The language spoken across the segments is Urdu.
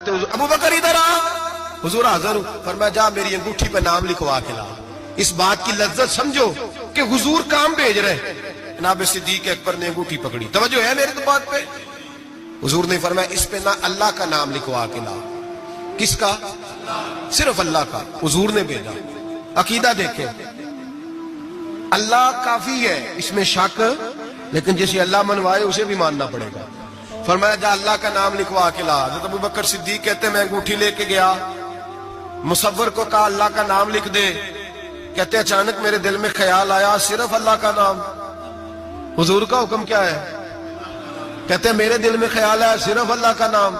ابو بکر ادھر آ، حضور حاضر ہوں، فرمایا جا میری انگوٹھی پہ نام لکھوا کے لا۔ اس بات کی لذت سمجھو کہ حضور کام بھیج رہے۔ جناب صدیق اکبر نے انگوٹھی پکڑی، توجہ ہے میرے تو بات پہ؟ حضور نے فرمایا اس پہ نہ اللہ کا نام لکھوا کے لا۔ کس کا؟ صرف اللہ کا۔ حضور نے بھیجا۔ عقیدہ دیکھیں، اللہ کافی ہے، اس میں شک، لیکن جسے اللہ منوائے اسے بھی ماننا پڑے گا۔ فرمایا جا اللہ کا نام لکھوا کے لا۔ حضرت ابو بکر صدیق کہتے ہیں میں انگوٹھی لے کے گیا، مصور کو کہا اللہ کا نام لکھ دے، کہتے اچانک میرے دل میں خیال آیا صرف اللہ کا نام۔ حضور کا حکم کیا ہے؟ کہتے میرے دل میں خیال آیا صرف اللہ کا نام۔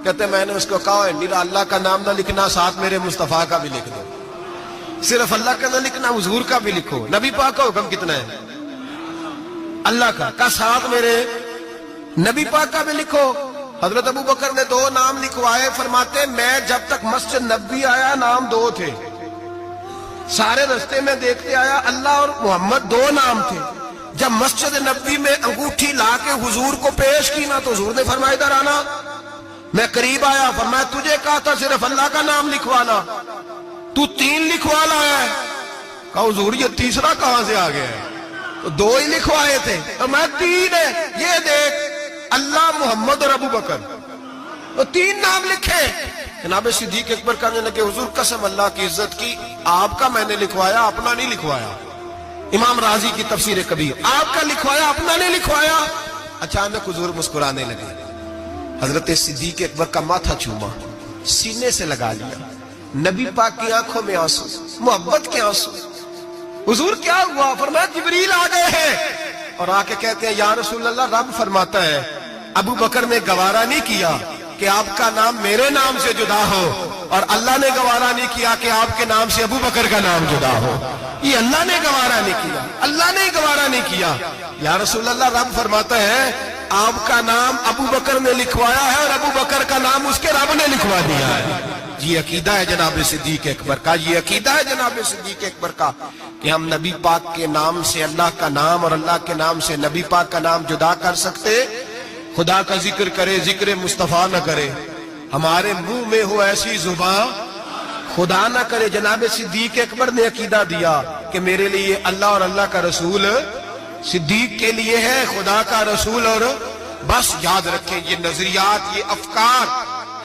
کہتے میں نے اس کو کہا میرا اللہ کا نام نہ لکھنا، ساتھ میرے مصطفیٰ کا بھی لکھ دو۔ صرف اللہ کا نہ لکھنا، حضور کا بھی لکھو۔ نبی پاک کا حکم کتنا ہے؟ اللہ کا ساتھ میرے نبی پاک کا بھی لکھو۔ حضرت ابو بکر نے 2 نام لکھوائے، فرماتے میں جب تک مسجد نبوی آیا نام 2 تھے، سارے رستے میں دیکھتے آیا اللہ اور محمد 2 نام تھے۔ جب مسجد نبوی میں انگوٹھی لا کے حضور کو پیش کی نا تو حضور نے فرمایا ادھر آنا۔ میں قریب آیا، فرمایا تجھے کہا تھا صرف اللہ کا نام لکھوانا، تو 3 لکھوا لایا ہے۔ کہا حضور یہ تیسرا کہاں سے آ گیا ہے؟ تو 2 ہی لکھوائے تھے، میں 3 ہے۔ یہ دیکھ اللہ، محمد اور ابو بکر، تو 3 نام لکھے۔ جناب صدیق اکبر کہنے لگے حضور قسم اللہ کی عزت کی، آپ کا میں نے لکھوایا، اپنا نہیں لکھوایا۔ امام رازی کی تفسیر کبیر، آپ کا لکھوایا، اپنا نہیں لکھوایا۔ اچانک حضور مسکرانے لگے، حضرت صدیق اکبر کا ماتھا چوما، سینے سے لگا لیا، نبی پاک کی آنکھوں میں آنسو، محبت کے آنسو۔ حضور کیا ہوا؟ فرمایا جبریل آ گئے ہیں، اور آ کے کہتے ہیں یا رسول اللہ رب فرماتا ہے ابو بکر نے گوارا نہیں کیا کہ آپ کا نام میرے نام سے جدا ہو، اور اللہ نے گوارا نہیں کیا کہ آپ کے نام سے ابو بکر کا نام جدا ہو۔ یہ اللہ نے گوارا نہیں کیا، اللہ نے گوارا نہیں کیا۔ یا رسول اللہ رب فرماتا ہے آپ کا نام ابو بکر نے لکھوایا ہے، اور ابو بکر کا نام اس کے رب نے لکھوا دیا ہے۔ یہ عقیدہ ہے جناب صدیق اکبر کا، یہ عقیدہ ہے جناب صدیق اکبر کا کہ ہم نبی پاک کے نام سے اللہ کا نام اور اللہ کے نام سے نبی پاک کا نام جدا کر سکتے؟ خدا کا ذکر کرے، ذکر مصطفیٰ نہ کرے، ہمارے منہ میں ہو ایسی زبان خدا نہ کرے۔ جناب صدیق اکبر نے عقیدہ دیا کہ میرے لیے اللہ اور اللہ کا رسول، صدیق کے لیے ہے خدا کا رسول۔ اور بس یاد رکھیں یہ نظریات، یہ افکار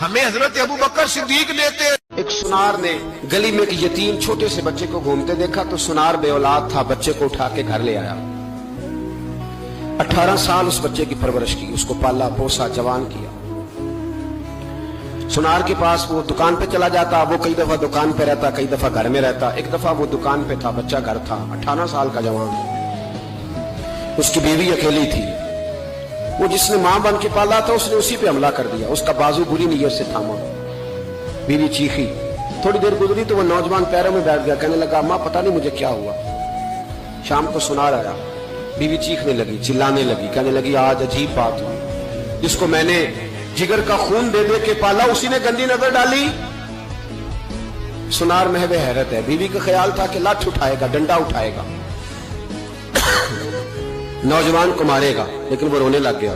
ہمیں حضرت ابو بکر صدیق دیتے۔ ایک سنار نے گلی میں ایک یتیم چھوٹے سے بچے کو گھومتے دیکھا تو سنار بے اولاد تھا، بچے کو اٹھا کے گھر لے آیا۔ 18 سال اس بچے کی پرورش کی، اس کو پالا پوسا، جوان کیا۔ سنار کے پاس وہ دکان پہ چلا جاتا، وہ کئی دفعہ دکان پہ رہتا، کئی دفعہ گھر میں رہتا۔ ایک دفعہ وہ دکان پہ تھا، بچہ گھر تھا، 18 سال کا جوان، اس کی بیوی اکیلی تھی۔ وہ جس نے ماں بن کے پالا تھا اس نے اسی پہ حملہ کر دیا، اس کا بازو بری نیت سے تھاما، بیوی چیخی۔ تھوڑی دیر گزری تو وہ نوجوان پیروں میں بیٹھ گیا، کہنے لگا ماں پتہ نہیں مجھے کیا ہوا۔ شام کو سنار آیا، بیوی چیخنے لگی، چلانے لگی، کہنے لگی آج عجیب بات ہوئی، جس کو میں نے جگر کا خون دے دے کے پالا اسی نے گندی نظر ڈالی۔ سنار محو حیرت ہے، بیوی کا خیال تھا کہ لاٹھ اٹھائے گا، ڈنڈا اٹھائے گا، نوجوان کو مارے گا، لیکن وہ رونے لگ گیا۔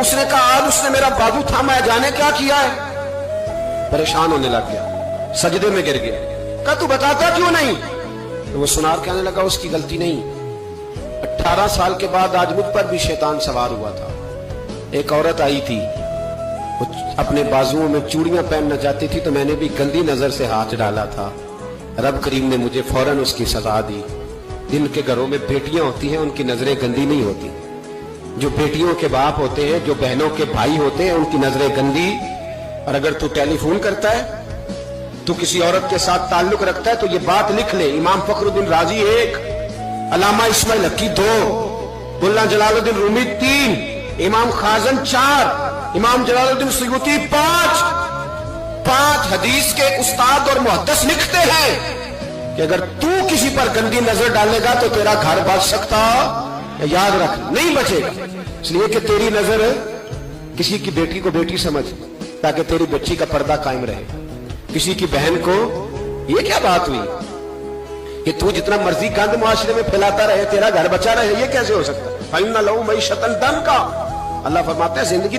اس نے کہا آج اس نے میرا بازو تھاما ہے، جانے کیا کیا ہے؟ پریشان ہونے لگ گیا، سجدے میں گر گیا، کہا تو بتاتا کیوں نہیں؟ تو وہ سنار کہنے لگا اس کی غلطی نہیں، 18 سال کے بعد آج مجھ پر بھی شیطان سوار ہوا تھا۔ ایک عورت آئی تھی، وہ اپنے بازوؤں میں چوڑیاں پہننا چاہتی تھی تو میں نے بھی گندی نظر سے ہاتھ ڈالا تھا، رب کریم نے مجھے فوراً اس کی سزا دی۔ جن کے گھروں میں بیٹیاں ہوتی ہیں ان کی نظریں گندی نہیں ہوتی، جو بیٹیوں کے باپ ہوتے ہیں، جو بہنوں کے بھائی ہوتے ہیں، ان کی نظریں گندی۔ اور اگر تو ٹیلی فون کرتا ہے، تو کسی عورت کے ساتھ تعلق رکھتا ہے تو یہ بات لکھ لے، امام فخر الدین رازی 1، علامہ اسماعیل حقی 2، ملا جلال الدین رومی 3، امام خازن 4، امام جلال الدین سیوطی 5 حدیث کے استاد اور محدث لکھتے ہیں کہ اگر تو کسی پر گندی نظر ڈالے گا تو تیرا گھر بچ سکتا، یاد رکھ نہیں بچے گا، اس لیے کہ تیری نظر کسی کی بیٹی کو بیٹی سمجھ تاکہ تیری بچی کا پردہ قائم رہے، کسی کی بہن کو۔ یہ کیا بات ہوئی کہ تو جتنا مرضی گند معاشرے میں پھیلاتا رہے تیرا گھر بچا رہے؟ یہ کیسے ہو سکتا ہے؟ فَإِنَّ لَهُ مَعِيشَةً ضَنْكَ، اللہ فرماتا ہے زندگی